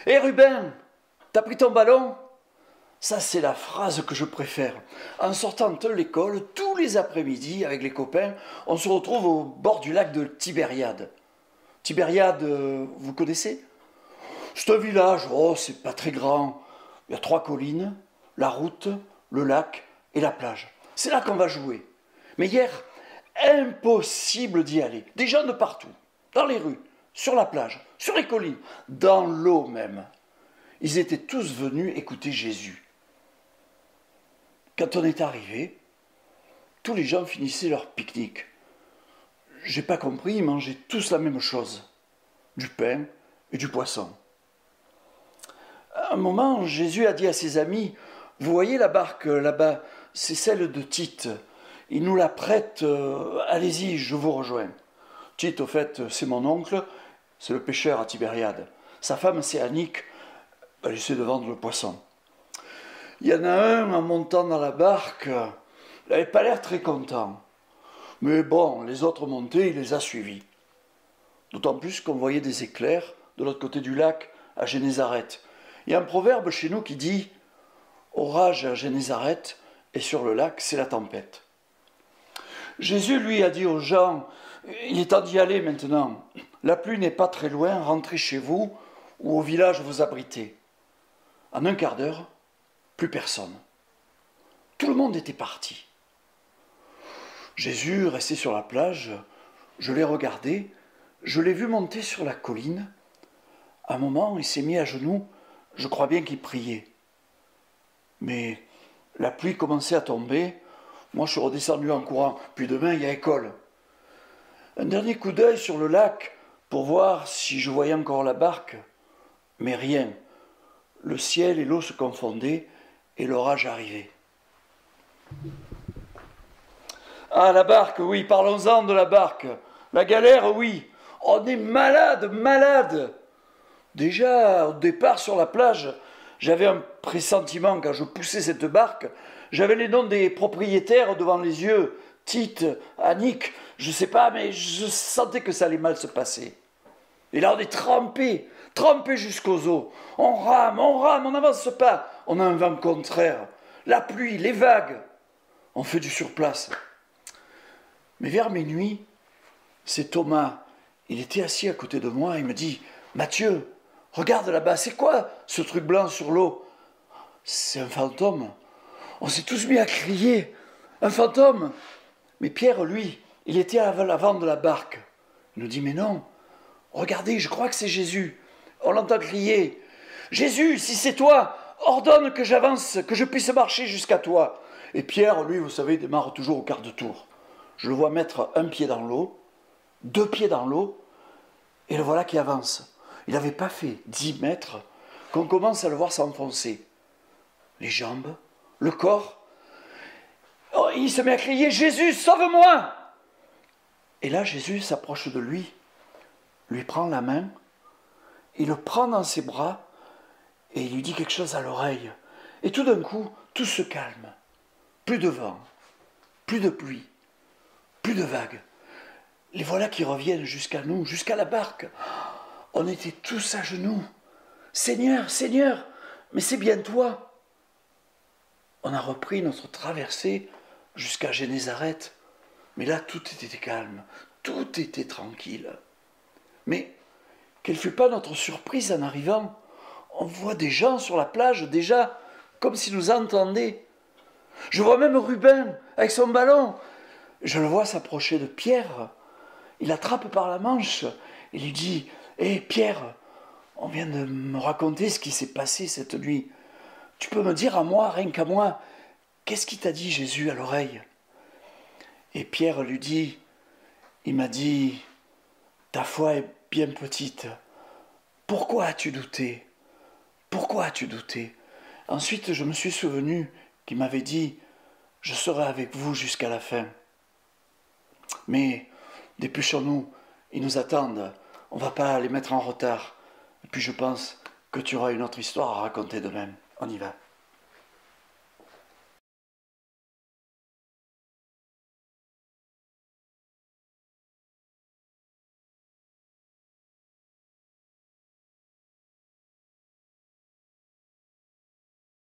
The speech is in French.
Hé Ruben, t'as pris ton ballon? Ça, c'est la phrase que je préfère. En sortant de l'école, tous les après-midi, avec les copains, on se retrouve au bord du lac de Tibériade. Tibériade, vous connaissez? C'est un village, oh, c'est pas très grand. Il y a 3 collines, la route, le lac et la plage. C'est là qu'on va jouer. Mais hier, impossible d'y aller. Des gens de partout, dans les rues, sur la plage, sur les collines, dans l'eau même. Ils étaient tous venus écouter Jésus. Quand on est arrivé, tous les gens finissaient leur pique-nique. J'ai pas compris, ils mangeaient tous la même chose, du pain et du poisson. À un moment, Jésus a dit à ses amis, vous voyez la barque là-bas, c'est celle de Tite. Il nous la prête, allez-y, je vous rejoins. Tite, au fait, c'est mon oncle, c'est le pêcheur à Tibériade. Sa femme, c'est Annick, elle essaie de vendre le poisson. Il y en a un, en montant dans la barque, il n'avait pas l'air très content. Mais bon, les autres montaient, il les a suivis. D'autant plus qu'on voyait des éclairs de l'autre côté du lac, à Génézareth. Il y a un proverbe chez nous qui dit « Orage à Génézareth et sur le lac, c'est la tempête ». Jésus, lui, a dit aux gens « Il est temps d'y aller maintenant. La pluie n'est pas très loin, rentrez chez vous ou au village vous abritez. » En un quart d'heure, plus personne. Tout le monde était parti. Jésus, resté sur la plage, je l'ai regardé, je l'ai vu monter sur la colline. À un moment, il s'est mis à genoux, je crois bien qu'il priait. Mais la pluie commençait à tomber, moi je suis redescendu en courant, puis demain il y a école. Un dernier coup d'œil sur le lac pour voir si je voyais encore la barque, mais rien. Le ciel et l'eau se confondaient et l'orage arrivait. Ah, la barque, oui, parlons-en de la barque. La galère, oui. On est malade, malade. Déjà, au départ, sur la plage, j'avais un pressentiment quand je poussais cette barque. J'avais les noms des propriétaires devant les yeux. Tite, Annick, je sais pas, mais je sentais que ça allait mal se passer. Et là, on est trempé jusqu'aux os. On rame, on n'avance pas. On a un vent contraire. La pluie, les vagues. On fait du surplace. Mais vers minuit, c'est Thomas. Il était assis à côté de moi. Il me dit « Mathieu, regarde là-bas, c'est quoi ce truc blanc sur l'eau ?»« C'est un fantôme. » On s'est tous mis à crier « Un fantôme !» Mais Pierre, lui, il était à l'avant de la barque. Il nous dit « Mais non, regardez, je crois que c'est Jésus. » On l'entend crier « Jésus, si c'est toi, ordonne que j'avance, que je puisse marcher jusqu'à toi. » Et Pierre, lui, vous savez, démarre toujours au quart de tour. Je le vois mettre un pied dans l'eau, 2 pieds dans l'eau, et le voilà qui avance. Il n'avait pas fait 10 mètres qu'on commence à le voir s'enfoncer. Les jambes, le corps. Oh, il se met à crier « Jésus, sauve-moi !» Et là, Jésus s'approche de lui prend la main, il le prend dans ses bras et il lui dit quelque chose à l'oreille. Et tout d'un coup, tout se calme. Plus de vent, plus de pluie, plus de vagues. Les voilà qui reviennent jusqu'à nous, jusqu'à la barque. On était tous à genoux. « Seigneur, Seigneur, mais c'est bien toi !» On a repris notre traversée jusqu'à Génézareth. Mais là, tout était calme, tout était tranquille. Mais quelle fut pas notre surprise en arrivant? On voit des gens sur la plage déjà, comme s'ils nous entendaient. Je vois même Ruben avec son ballon. Je le vois s'approcher de Pierre. Il l'attrape par la manche et lui dit « Hé Pierre, on vient de me raconter ce qui s'est passé cette nuit. Tu peux me dire à moi, rien qu'à moi, qu'est-ce qu'il t'a dit Jésus à l'oreille ?» Et Pierre lui dit « Il m'a dit, ta foi est bien petite. Pourquoi as-tu douté? Pourquoi as-tu douté ?» Ensuite, je me suis souvenu qu'il m'avait dit « Je serai avec vous jusqu'à la fin. » Mais dépêchons-nous, ils nous attendent. On ne va pas les mettre en retard. Et puis je pense que tu auras une autre histoire à raconter de même. On y va.